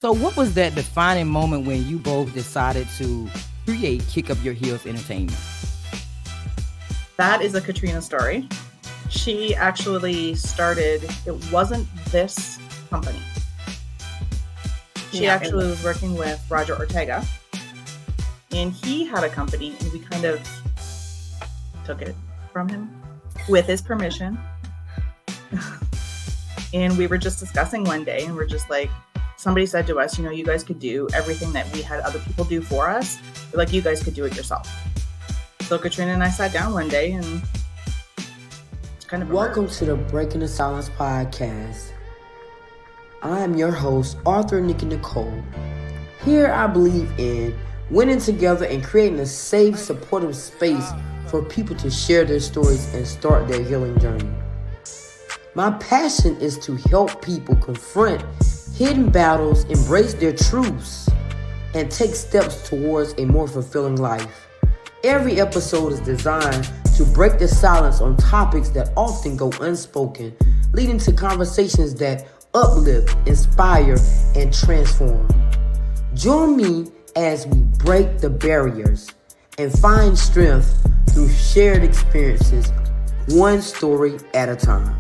So, what was that defining moment when you both decided to create Kick Up Your Heels Entertainment? That is a Katrina story. She actually started, it wasn't this company. She actually was working with Roger Ortega, and he had a company, and we kind of took it from him with his permission. And we were just discussing one day, and we're just like, somebody said to us, you guys could do everything that we had other people do for us. We're like, you guys could do it yourself. So Katrina and I sat down one day and it's kind of Welcome to the Breaking the Silence podcast. I am your host, Arthur, Nick, and Nicole. Here I believe in winning together and creating a safe, supportive space for people to share their stories and start their healing journey. My passion is to help people confront hidden battles, embrace their truths, and take steps towards a more fulfilling life. Every episode is designed to break the silence on topics that often go unspoken, leading to conversations that uplift, inspire, and transform. Join me as we break the barriers and find strength through shared experiences, one story at a time.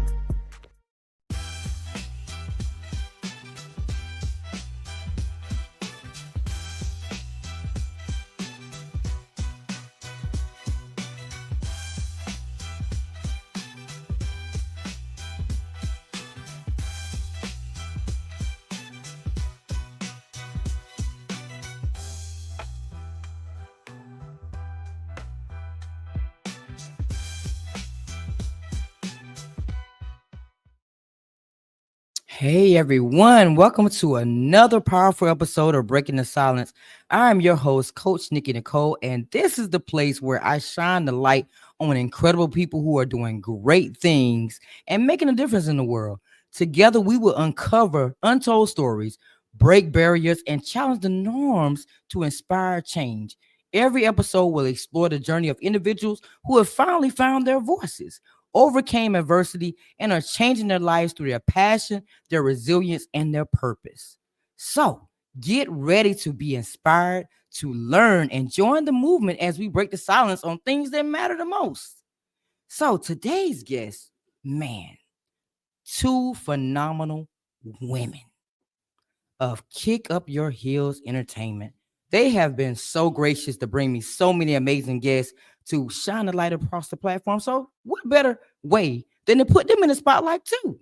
Hey everyone, welcome to another powerful episode of Breaking the Silence. I am your host, Coach Nikki Nicole, and this is the place where I shine the light on incredible people who are doing great things and making a difference in the world. Together, we will uncover untold stories, break barriers, and challenge the norms to inspire change. Every episode will explore the journey of individuals who have finally found their voices, overcame adversity, and are changing their lives through their passion, their resilience, and their purpose. So get ready to be inspired, to learn, and join the movement as we break the silence on things that matter the most. So today's guest, man, two phenomenal women of Kick Up Your Heels Entertainment. They have been so gracious to bring me so many amazing guests to shine the light across the platform. So what better way than to put them in the spotlight too?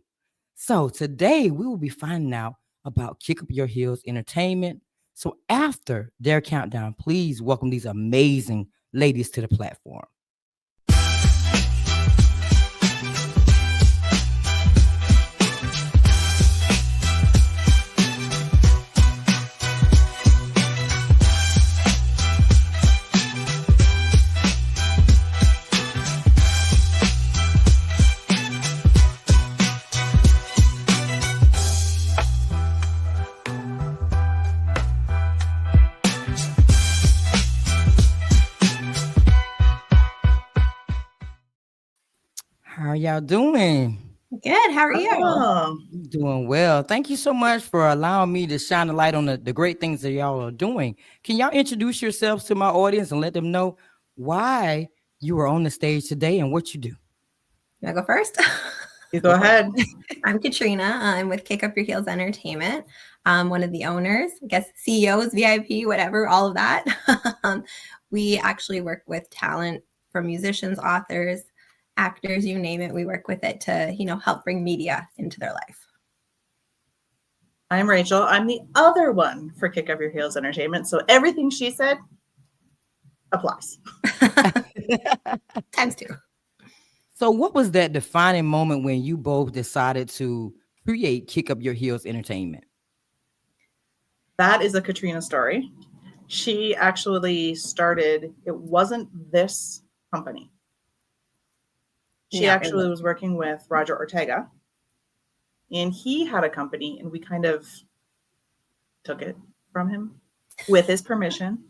So today we will be finding out about Kick Up Your Heels Entertainment. So after their countdown, please welcome these amazing ladies to the platform. How y'all doing? Good. How are you? Oh, Doing well. Thank you so much for allowing me to shine the light on the great things that y'all are doing. Can y'all introduce yourselves to my audience and let them know why you are on the stage today and what you do? You want to go first? you go ahead. I'm Katrina. I'm with Kick Up Your Heels Entertainment. I'm one of the owners, I guess CEOs, VIP, whatever, all of that. We actually work with talent from musicians, authors, actors, you name it. We work with it to, help bring media into their life. I'm Rachel. I'm the other one for Kick Up Your Heels Entertainment. So everything she said applies. Times two. So what was that defining moment when you both decided to create Kick Up Your Heels Entertainment? That is a Katrina story. She actually started, it wasn't this company. She actually was working with Roger Ortega, and he had a company, and we kind of took it from him with his permission.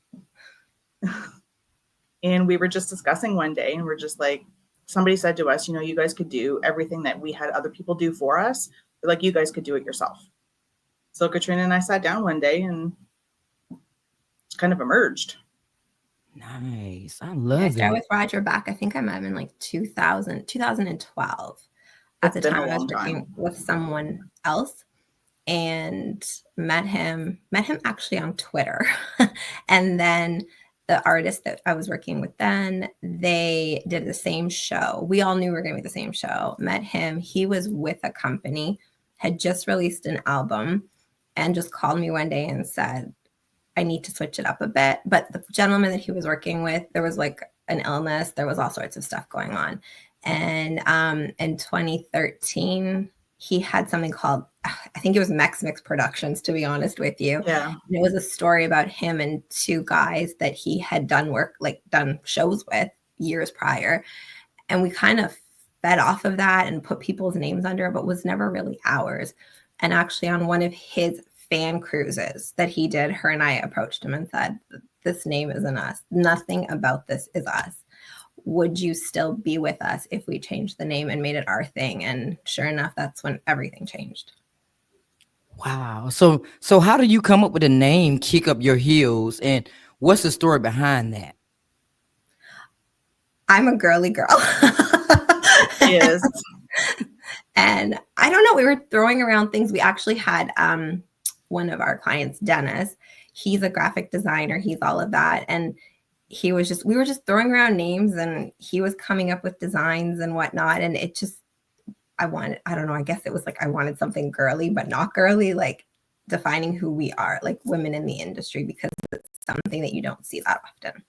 And we were just discussing one day, and we're just like, somebody said to us, you guys could do everything that we had other people do for us. We're like, you guys could do it yourself. So Katrina and I sat down one day and kind of emerged. Nice. I I love started it. with Roger back. I think I met him in like 2012. At It's the been a time, I was long working time. with someone else and met him actually on Twitter. And then the artist that I was working with then, they did the same show. We all knew we were going to be the same show. Met him. He was with a company, had just released an album, and just called me one day and said, I need to switch it up a bit. But the gentleman that he was working with, there was like an illness, there was all sorts of stuff going on. And in 2013, he had something called, I think it was Mex Mix Productions, to be honest with you. Yeah. And it was a story about him and two guys that he had done shows with years prior. And we kind of fed off of that and put people's names under, but was never really ours. And actually on one of his fan cruises that he did, her and I approached him and said, this name isn't us. Nothing about this is us. Would you still be with us if we changed the name and made it our thing? And sure enough, that's when everything changed. Wow. So how do you come up with a name, Kick Up Your Heels, and what's the story behind that? I'm a girly girl. She is. And I don't know, we were throwing around things. We actually had one of our clients, Dennis. He's a graphic designer. He's all of that. And we were just throwing around names, and he was coming up with designs and whatnot. And it just, I don't know, I guess it was like, I wanted something girly, but not girly, like defining who we are, like women in the industry, because it's something that you don't see that often.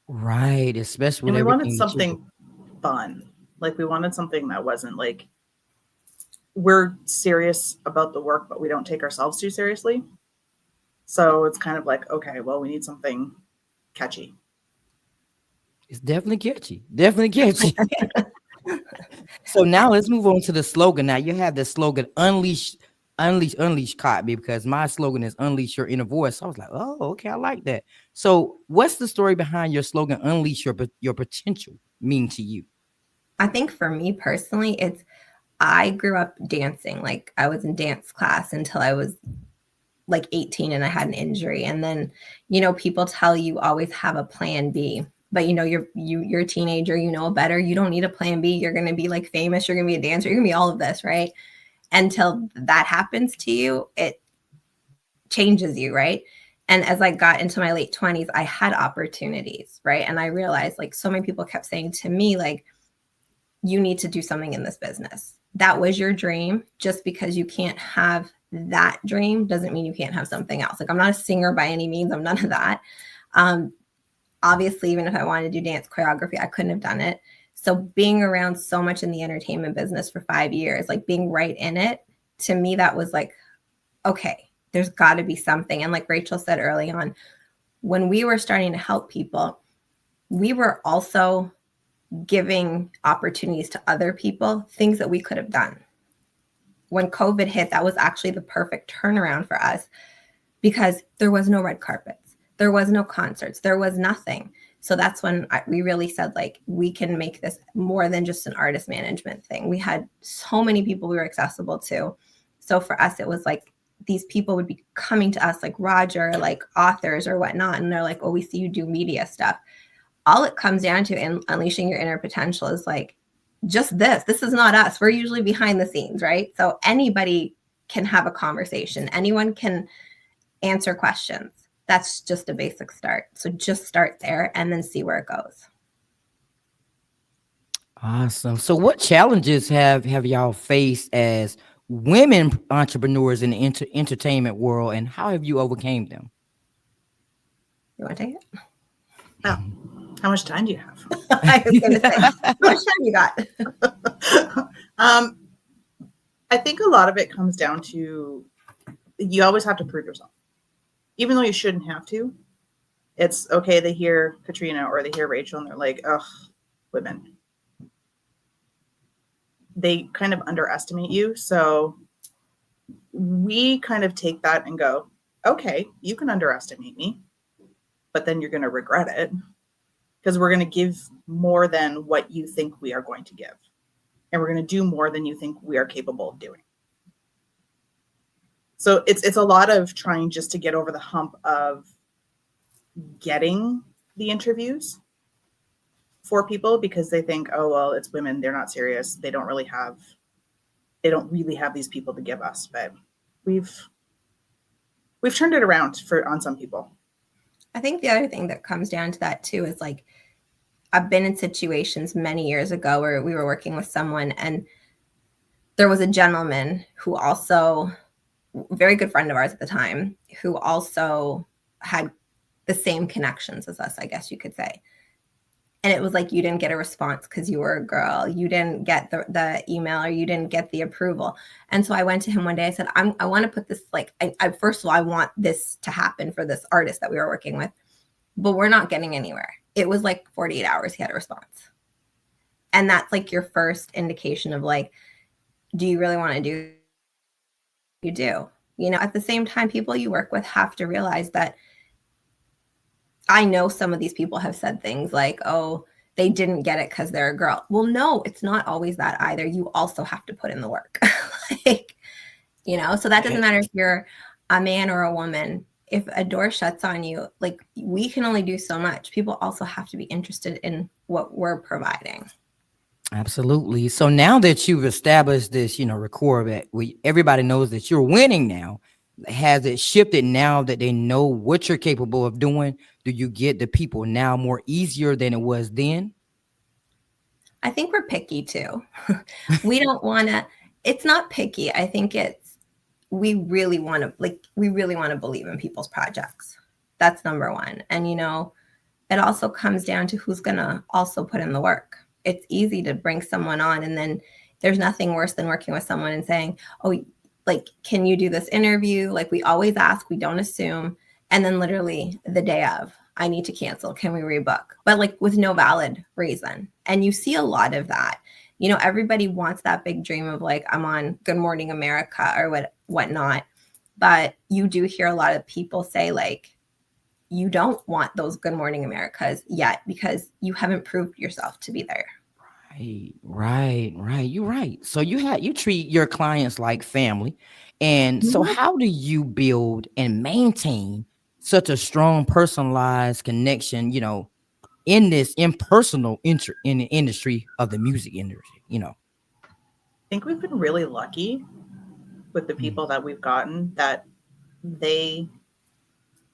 Right. Especially with And we wanted everything that something fun. Like we wanted something that wasn't like, we're serious about the work, but we don't take ourselves too seriously. So it's kind of like, okay, well, we need something catchy. It's definitely catchy. Definitely catchy. So now let's move on to the slogan. Now you have the slogan, unleash caught me, because my slogan is unleash your inner voice. I was like, oh, okay, I like that. So what's the story behind your slogan, unleash your potential, mean to you? I think for me personally, I grew up dancing. Like I was in dance class until I was like 18 and I had an injury. And then, people tell you always have a plan B, but you're a teenager, you know better. You don't need a plan B. You're going to be like famous. You're going to be a dancer. You're going to be all of this, right? Until that happens to you, it changes you, right? And as I got into my late 20s, I had opportunities, right? And I realized like so many people kept saying to me, like, you need to do something in this business. That was your dream. Just because you can't have that dream doesn't mean you can't have something else. Like I'm not a singer by any means. I'm none of that. Obviously, even if I wanted to do dance choreography, I couldn't have done it. So being around so much in the entertainment business for 5 years, like being right in it, to me, that was like, okay, there's got to be something. And like Rachel said early on, when we were starting to help people, we were also giving opportunities to other people, things that we could have done. When COVID hit, that was actually the perfect turnaround for us because there was no red carpets. There was no concerts. There was nothing. So that's when we really said, like, we can make this more than just an artist management thing. We had so many people we were accessible to. So for us, it was like these people would be coming to us like Roger, like authors or whatnot. And they're like, oh, we see you do media stuff. All it comes down to in unleashing your inner potential is like, just this is not us. We're usually behind the scenes, right? So anybody can have a conversation. Anyone can answer questions. That's just a basic start. So just start there and then see where it goes. Awesome. So what challenges have y'all faced as women entrepreneurs in the entertainment world, and how have you overcame them? You want to take it? Oh, how much time do you have? I was going to say, how much time you got? I think a lot of it comes down to you always have to prove yourself. Even though you shouldn't have to. It's okay, they hear Katrina or they hear Rachel and they're like, ugh, women. They kind of underestimate you. So we kind of take that and go, okay, you can underestimate me, but then you're going to regret it because we're going to give more than what you think we are going to give. And we're going to do more than you think we are capable of doing. So it's a lot of trying just to get over the hump of getting the interviews for people, because they think, oh, well, it's women, they're not serious, they don't really have these people to give us. But we've turned it around on some people. I think the other thing that comes down to that too is like, I've been in situations many years ago where we were working with someone and there was a gentleman who also, very good friend of ours at the time, who also had the same connections as us, I guess you could say. And it was like, you didn't get a response because you were a girl. You didn't get the email, or you didn't get the approval. And so I went to him one day. I said, I want to put this, like, first of all, I want this to happen for this artist that we were working with, but we're not getting anywhere. It was like 48 hours he had a response. And that's like your first indication of like, do you really want to do? You do. You know, at the same time, people you work with have to realize that, I know some of these people have said things like, oh, they didn't get it because they're a girl. Well, no, it's not always that either. You also have to put in the work. Like, you know, so that doesn't matter if you're a man or a woman. If a door shuts on you, like, we can only do so much. People also have to be interested in what we're providing. Absolutely. So now that you've established this, rapport that everybody knows that you're winning now, has it shifted now that they know what you're capable of doing? Do you get the people now more easier than it was then? I think we're picky too. We don't want to, it's not picky. I think it's, we really want to believe in people's projects. That's number one. And, it also comes down to who's going to also put in the work. It's easy to bring someone on, and then there's nothing worse than working with someone and saying, oh, like, can you do this interview? Like, we always ask, we don't assume. And then literally the day of, I need to cancel. Can we rebook? But like with no valid reason. And you see a lot of that. Everybody wants that big dream of like, I'm on Good Morning America or whatnot. But you do hear a lot of people say like, you don't want those Good Morning Americas yet because you haven't proved yourself to be there. Right. You're right. So you treat your clients like family. And so how do you build and maintain such a strong personalized connection, in this impersonal in the industry of the music industry, I think we've been really lucky with the people that we've gotten, that they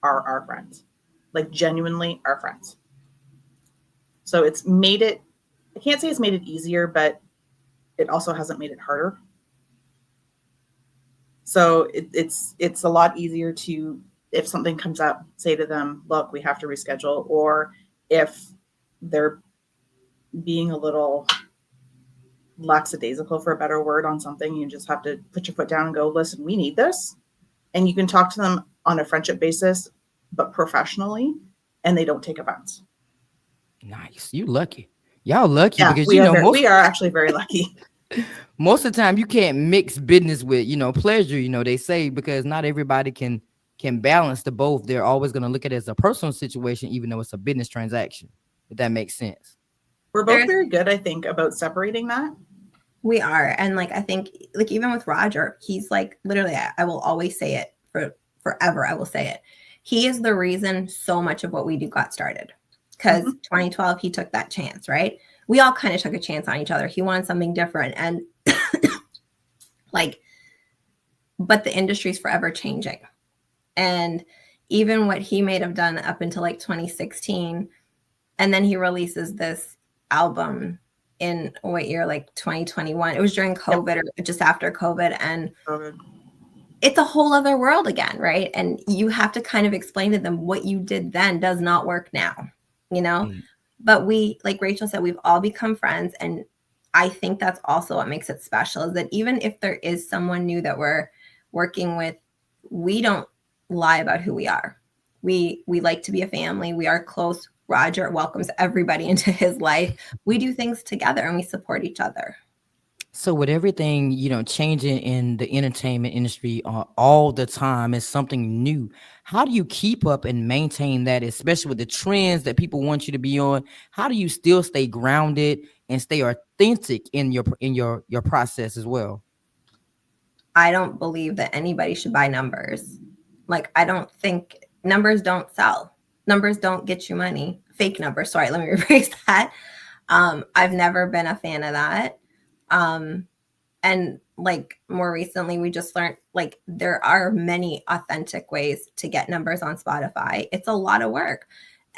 are our friends, like genuinely our friends. So it's made it, I can't say it's made it easier, but it also hasn't made it harder. So it's a lot easier to, if something comes up, say to them, look, we have to reschedule. Or if they're being a little lackadaisical, for a better word, on something, you just have to put your foot down and go, listen, we need this. And you can talk to them on a friendship basis, but professionally, and they don't take offense. Nice. You lucky. Y'all lucky, yeah, because we are actually very lucky. Most of the time you can't mix business with, pleasure, they say, because not everybody can balance the both. They're always going to look at it as a personal situation, even though it's a business transaction, if that makes sense. We're both very good, I think, about separating that. We are. And like, I think like even with Roger, he's like, literally, I will always say it forever. I will say it. He is the reason so much of what we do got started, because 2012, he took that chance, right? We all kind of took a chance on each other. He wanted something different. And but the industry's forever changing. And even what he may have done up until like 2016, and then he releases this album in what year, like 2021. It was during COVID or just after COVID. And it's a whole other world again, right? And you have to kind of explain to them what you did then does not work now, But we, like Rachel said, we've all become friends. And I think that's also what makes it special, is that even if there is someone new that we're working with, we don't lie about who we are. We like to be a family. We are close. Roger welcomes everybody into his life. We do things together and we support each other. So with everything, changing in the entertainment industry all the time, is something new. How do you keep up and maintain that, especially with the trends that people want you to be on? How do you still stay grounded and stay authentic in your process as well? I don't believe that anybody should buy numbers. Like, I don't think numbers don't sell. Numbers don't get you money. Fake numbers. Sorry, let me rephrase that. I've never been a fan of that. And like more recently, we just learned like there are many authentic ways to get numbers on Spotify. It's a lot of work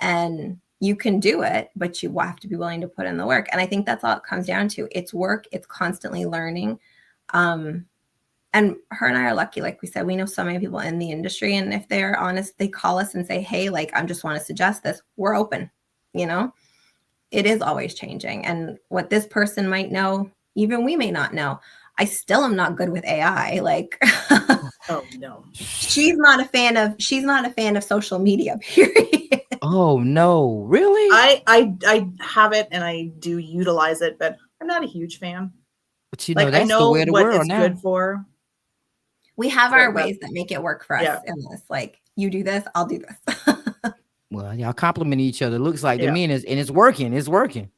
and you can do it, but you have to be willing to put in the work. And I think that's all it comes down to. It's work. It's constantly learning. And her and I are lucky. Like we said, we know so many people in the industry. And if they're honest, they call us and say, hey, like, I just want to suggest this. We're open, you know? It is always changing. And what this person might know, even we may not know. I still am not good with AI. Like, oh no, she's not a fan of social media, period. Oh no, really? I have it and I do utilize it, but I'm not a huge fan. But you know, Like, that's I know the way of the what world it's now. good for. We have our ways that make it work for us Yeah. in this. Like, you do this, I'll do this. Well, y'all compliment each other. Looks like to me, and it's working. It's working.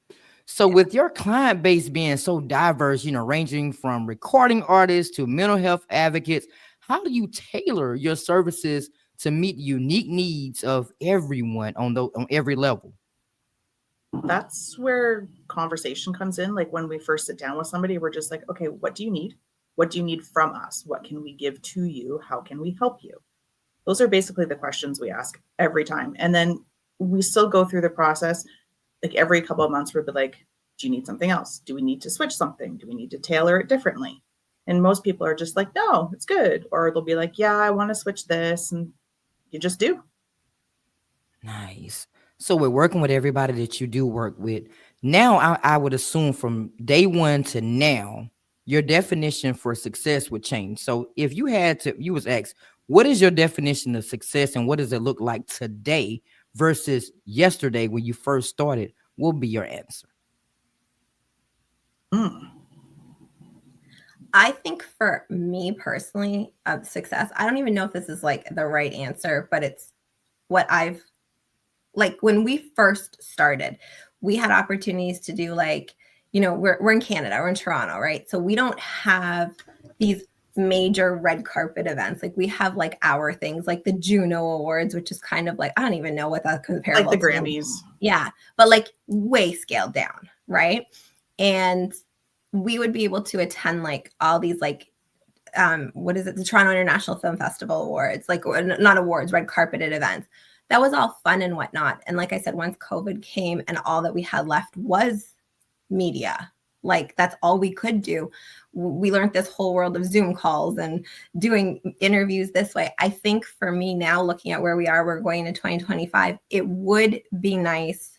So with your client base being so diverse, you know, ranging from recording artists to mental health advocates, how do you tailor your services to meet unique needs of everyone on every level? That's where conversation comes in. Like when we first sit down with somebody, we're just like, okay, what do you need? What do you need from us? What can we give to you? How can we help you? Those are basically the questions we ask every time. And then we still go through the process. Like every couple of months, we'll be like, do you need something else? Do we need to switch something? Do we need to tailor it differently? And most people are just like, no, it's good. Or they'll be like, yeah, I want to switch this. And you just do. Nice. So we're working with everybody that you do work with. Now, I would assume from day one to now, your definition for success would change. So if you was asked, what is your definition of success and what does it look like today versus yesterday when you first started? What would be your answer? I think for me personally, of success, I don't even know if this is like the right answer, but it's what I've like when we first started, we had opportunities to do like, you know, we're in Canada, we're in Toronto, right? So we don't have these major red carpet events. Like we have like our things like the Juno Awards, which is kind of like, I don't even know what that's comparable like the to. Grammys. Yeah, but like way scaled down, right? And we would be able to attend like all these like what is it, the Toronto International Film Festival Awards, like not awards, red carpeted events. That was all fun and whatnot. And like I said, once COVID came and all that we had left was media, like that's all we could do. We learned this whole world of Zoom calls and doing interviews this way. I think for me now, looking at where we are, we're going into 2025, it would be nice.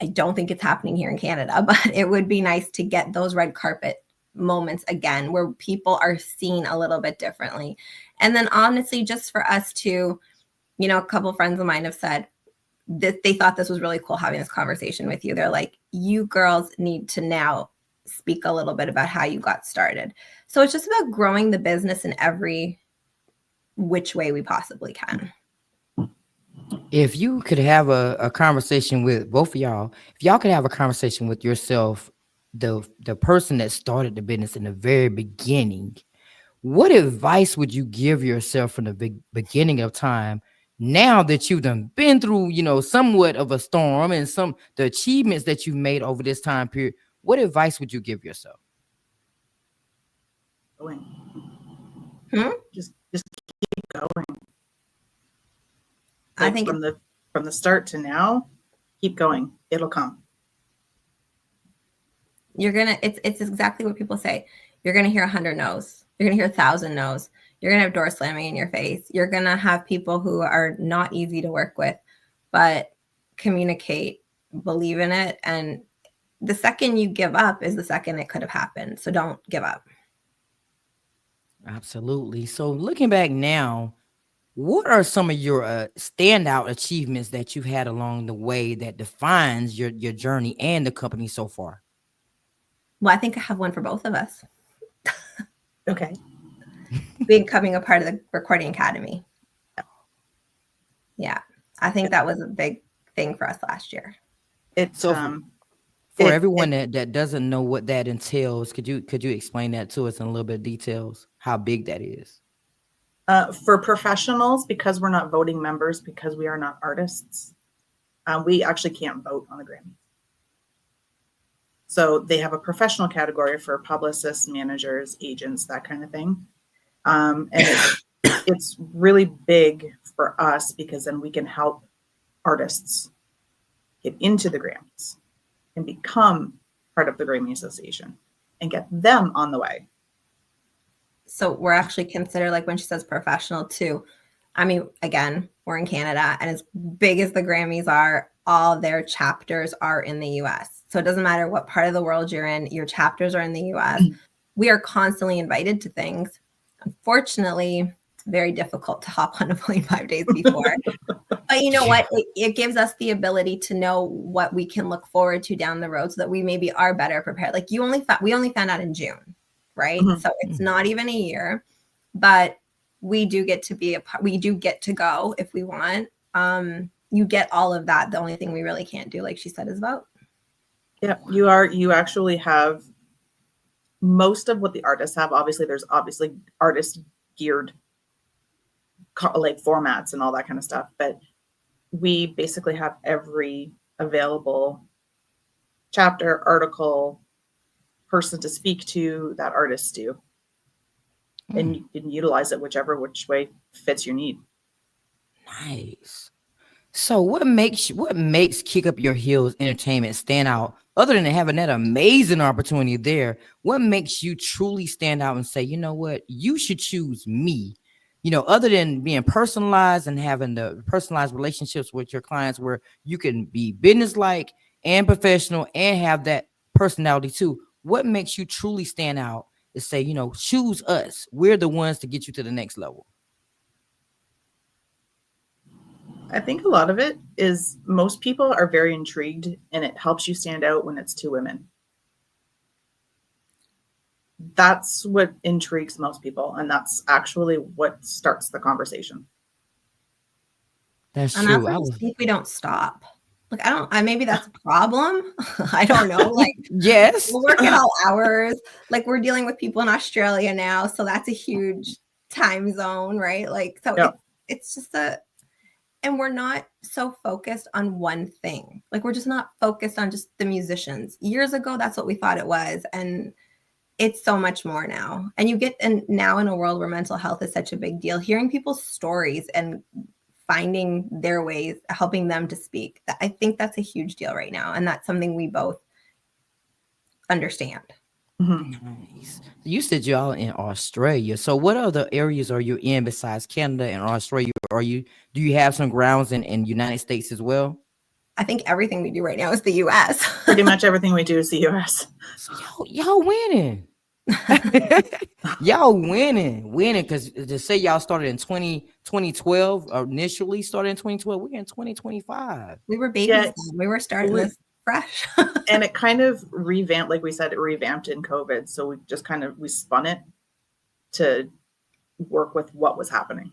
I don't think it's happening here in Canada, but it would be nice to get those red carpet moments again, where people are seen a little bit differently. And then honestly, just for us to, you know, a couple of friends of mine have said that they thought this was really cool having this conversation with you. They're like, you girls need to now speak a little bit about how you got started. So it's just about growing the business in every which way we possibly can. If you could have a conversation with both of y'all, if y'all could have a conversation with yourself, the person that started the business in the very beginning, what advice would you give yourself from the beginning of time? Now that you've done been through, you know, somewhat of a storm and the achievements that you've made over this time period, what advice would you give yourself? Just keep going. I think from the start to now, keep going. It'll come. You're gonna. It's exactly what people say. You're gonna hear 100 no's. You're gonna hear 1,000 no's. You're gonna have doors slamming in your face. You're gonna have people who are not easy to work with, but communicate, believe in it, and the second you give up is the second it could have happened. So don't give up. Absolutely. So looking back now, what are some of your standout achievements that you've had along the way that defines your journey and the company so far? Well, I think I have one for both of us. Okay. Becoming a part of the Recording Academy. Yeah. I think that was a big thing for us last year. It's So For everyone that doesn't know what that entails, could you explain that to us in a little bit of details? How big that is? For professionals, because we're not voting members, because we are not artists, we actually can't vote on the Grammys. So they have a professional category for publicists, managers, agents, that kind of thing. And it's really big for us because then we can help artists get into the Grammys and become part of the Grammy Association and get them on the way. So we're actually considered, like when she says professional too, I mean, again, we're in Canada, and as big as the Grammys are, all their chapters are in the US. So it doesn't matter what part of the world you're in, your chapters are in the US. We are constantly invited to things. Unfortunately, it's very difficult to hop on a plane 5 days before. But you know what? It gives us the ability to know what we can look forward to down the road so that we maybe are better prepared. Like we only found out in June, right? Mm-hmm. So it's not even a year, but we do get to we do get to go if we want. You get all of that. The only thing we really can't do, like she said, is vote. Yeah, you actually have most of what the artists have. There's obviously artist geared like formats and all that kind of stuff, but we basically have every available chapter, article, person to speak to that artists do. And you can utilize it which way fits your need. Nice. So what makes Kick Up Your Heels Entertainment stand out, other than having that amazing opportunity there? What makes you truly stand out and say, you know what, you should choose me? You know, other than being personalized and having the personalized relationships with your clients where you can be business-like and professional and have that personality too. What makes you truly stand out to say, you know, choose us? We're the ones to get you to the next level. I think a lot of it is most people are very intrigued, and it helps you stand out when it's two women. That's what intrigues most people, and that's actually what starts the conversation. That's true. I think we don't stop. Like, maybe that's a problem. I don't know. Like, yes, we're working all hours. Like, we're dealing with people in Australia now, so that's a huge time zone, right? Like, so it's just and we're not so focused on one thing. Like, we're just not focused on just the musicians. Years ago, that's what we thought it was, and it's so much more now. And now in a world where mental health is such a big deal, hearing people's stories and finding their ways, helping them to speak, I think that's a huge deal right now. And that's something we both understand. Mm-hmm. Nice. You said y'all in Australia. So what other areas are you in besides Canada and Australia? Do you have some grounds in United States as well? I think everything we do right now is the US. Pretty much everything we do is the US. So y'all winning. Y'all winning because to say y'all started in 2012 or initially started in 2012, we're in 2025. We were babies. Yeah. We were starting this fresh. And it kind of revamped, like we said, it revamped in COVID. So we just we spun it to work with what was happening.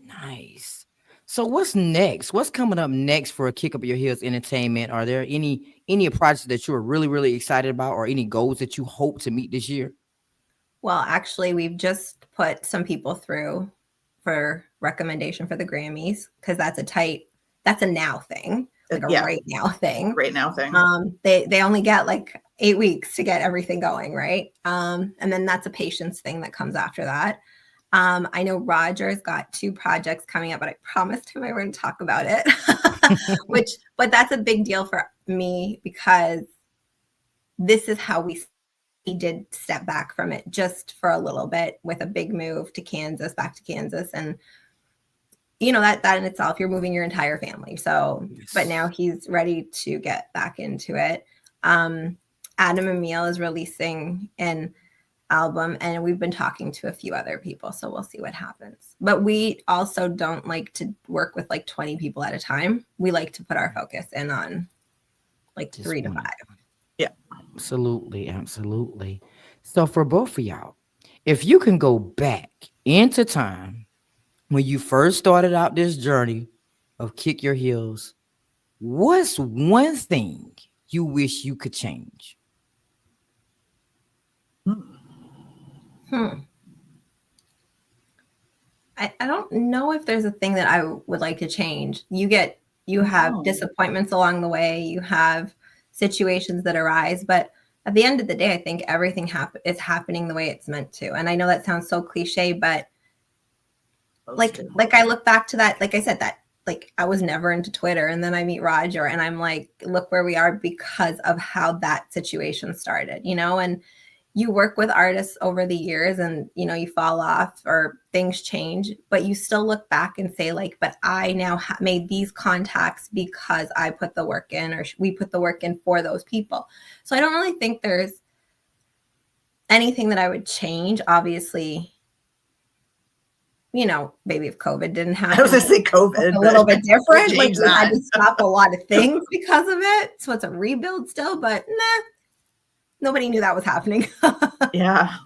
Nice. So what's next? What's coming up next for Kick Up Your Heels Entertainment? Are there any projects that you are really, really excited about, or any goals that you hope to meet this year? Well, actually, we've just put some people through for recommendation for the Grammys, because that's a now thing, like a right now thing. Right now thing. They only get like 8 weeks to get everything going, right? And then that's a patience thing that comes after that. I know Roger's got 2 projects coming up, but I promised him I wouldn't talk about it. But that's a big deal for me, because this is how we did step back from it just for a little bit with a big move to back to Kansas. And you know, that in itself, you're moving your entire family. So, but now he's ready to get back into it. Adam Emile is releasing an album, and we've been talking to a few other people, so we'll see what happens. But we also don't like to work with like 20 people at a time. We like to put our focus in on like just 3 to 5. Yeah, absolutely. So for both of y'all, if you can go back into time when you first started out this journey of Kick Your Heels, what's one thing you wish you could change? I don't know if there's a thing that I would like to change. You have disappointments along the way. You have situations that arise, but at the end of the day, I think everything is happening the way it's meant to. And I know that sounds so cliche, but like I look back to that, like I said, that like I was never into Twitter, and then I meet Roger and I'm like, look where we are because of how that situation started, you know. And you work with artists over the years and, you know, you fall off or things change, but you still look back and say like, but I now made these contacts because I put the work in, or we put the work in for those people. So I don't really think there's anything that I would change. Obviously, you know, maybe if COVID didn't happen, I was going to say COVID, a little bit different. Like we had to stop a lot of things because of it. So it's a rebuild still, but nah. Nobody knew that was happening. Yeah.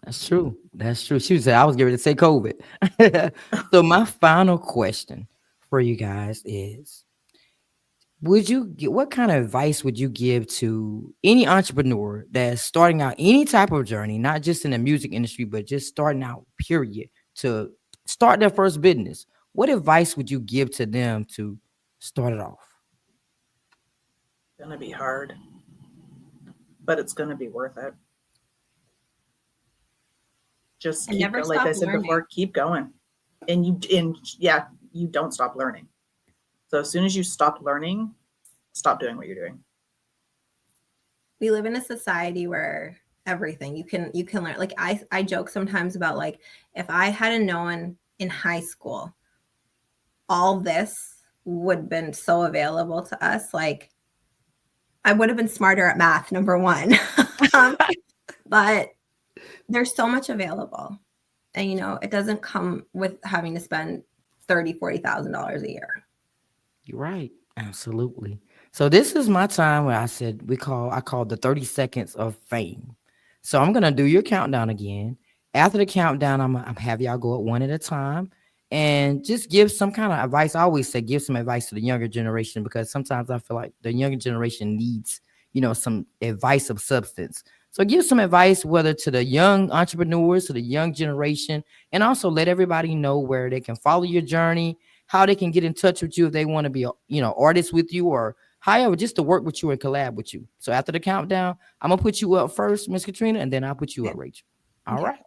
That's true. That's true. She said I was getting ready to say COVID. So my final question for you guys is, what kind of advice would you give to any entrepreneur that's starting out any type of journey, not just in the music industry, but just starting out, period, to start their first business? What advice would you give to them to start it off? It's going to be hard, but it's going to be worth it. Just keep going. Like I said before, keep going. And you don't stop learning. So as soon as you stop learning, stop doing what you're doing. We live in a society where everything you can learn. Like I joke sometimes about like, if I hadn't known in high school, all this would have been so available to us. Like I would have been smarter at math, number one. But there's so much available. And, you know, it doesn't come with having to spend $30,000, $40,000 a year. You're right. Absolutely. So this is my time where I said I call the 30 seconds of fame. So I'm going to do your countdown again. After the countdown, I'm have y'all go at one at a time and just give some kind of advice. I always say give some advice to the younger generation, because sometimes I feel like the younger generation needs, you know, some advice of substance. So give some advice, whether to the young entrepreneurs, to the young generation, and also let everybody know where they can follow your journey, how they can get in touch with you if they want to be, you know, artists with you, or however, just to work with you and collab with you. So after the countdown, I'm going to put you up first, Miss Katrina, and then I'll put you up, Rachel. All right.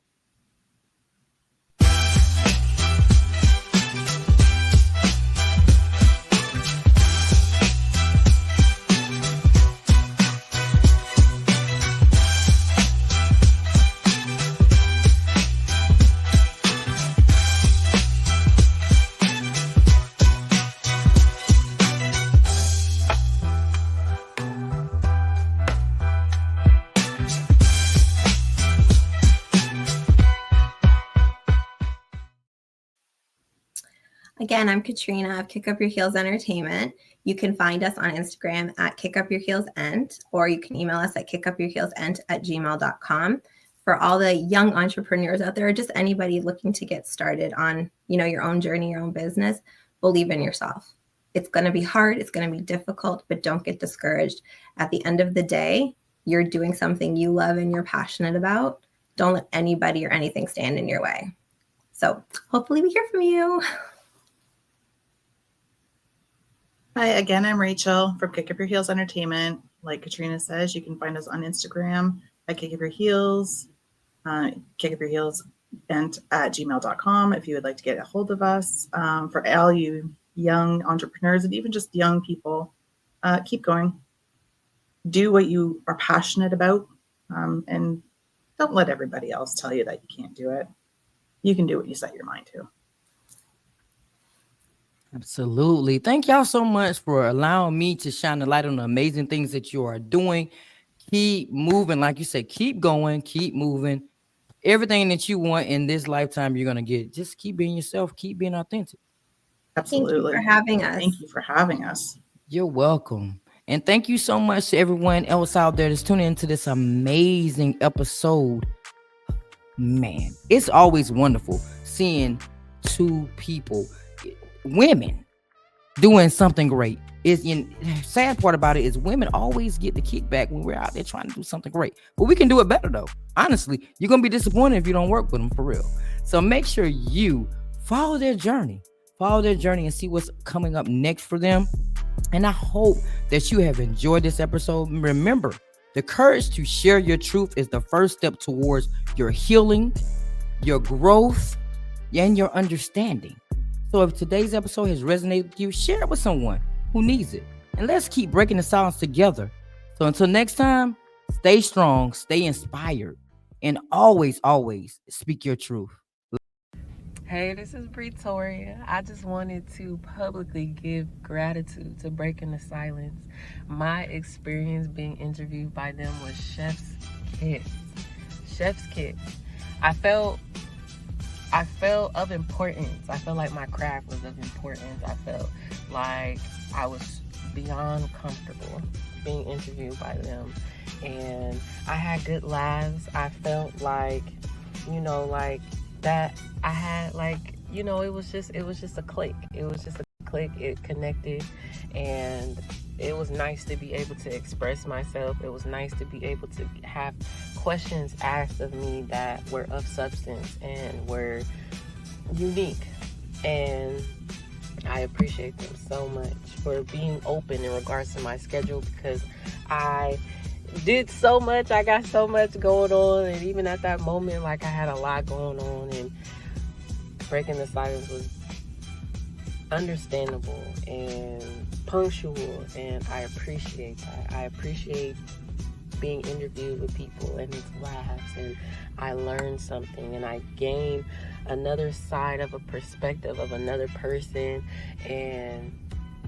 Again, I'm Katrina of Kick Up Your Heels Entertainment. You can find us on Instagram at kickupyourheelsent, or you can email us at kickupyourheelsent@gmail.com. For all the young entrepreneurs out there, or just anybody looking to get started on, you know, your own journey, your own business, believe in yourself. It's going to be hard. It's going to be difficult, but don't get discouraged. At the end of the day, you're doing something you love and you're passionate about. Don't let anybody or anything stand in your way. So hopefully we hear from you. Hi, again, I'm Rachel from Kick Up Your Heels Entertainment. Like Katrina says, you can find us on Instagram at Kick Up Your Heels, kickupyourheelsent@gmail.com if you would like to get a hold of us. For all you young entrepreneurs and even just young people, keep going. Do what you are passionate about, and don't let everybody else tell you that you can't do it. You can do what you set your mind to. Absolutely. Thank y'all so much for allowing me to shine the light on the amazing things that you are doing. Keep moving. Like you said, keep going, keep moving. Everything that you want in this lifetime, you're going to get. Just keep being yourself. Keep being authentic. Absolutely. Thank you for having us. Thank you for having us. You're welcome. And thank you so much to everyone else out there that's tuning into this amazing episode. Man, it's always wonderful seeing two people, women, doing something great. sad part about it is women always get the kickback when we're out there trying to do something great. But we can do it better though. Honestly, you're gonna be disappointed if you don't work with them for real. So make sure you follow their journey and see what's coming up next for them. And I hope that you have enjoyed this episode. Remember, the courage to share your truth is the first step towards your healing, your growth, and your understanding. So if today's episode has resonated with you, share it with someone who needs it. And let's keep breaking the silence together. So until next time, stay strong, stay inspired, and always, always speak your truth. Hey, this is Victoria. I just wanted to publicly give gratitude to Breaking the Silence. My experience being interviewed by them was chef's kiss. Chef's kiss. I felt of importance. I felt like my craft was of importance. I felt like I was beyond comfortable being interviewed by them. And I had good laughs. I felt like, like that I had it was just a click. It was just a click. It connected, and it was nice to be able to express myself. It was nice to be able to have questions asked of me that were of substance and were unique. And I appreciate them so much for being open in regards to my schedule, because I did so much. I got so much going on, and even at that moment, I had a lot going on, and Breaking the Silence was understandable and punctual, and I appreciate that. I appreciate being interviewed with people and it's laughs, and I learned something, and I gained another side of a perspective of another person, and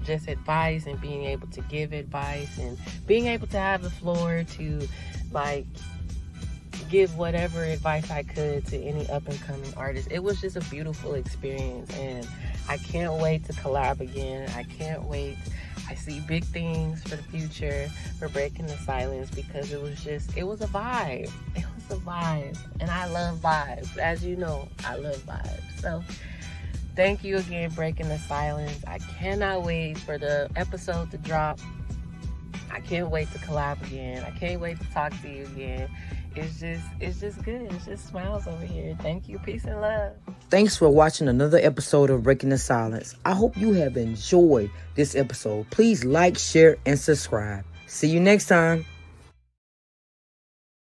just advice, and being able to give advice, and being able to have the floor to give whatever advice I could to any up and coming artist. It was just a beautiful experience, and I can't wait to collab again. I can't wait. I see big things for the future for Breaking the Silence, because it was a vibe. It was a vibe, and I love vibes. As you know, I love vibes. So thank you again, Breaking the Silence. I cannot wait for the episode to drop. I can't wait to collab again. I can't wait to talk to you again. It's just good. It's just smiles over here. Thank you. Peace and love. Thanks for watching another episode of Breaking the Silence. I hope you have enjoyed this episode. Please like, share, and subscribe. See you next time.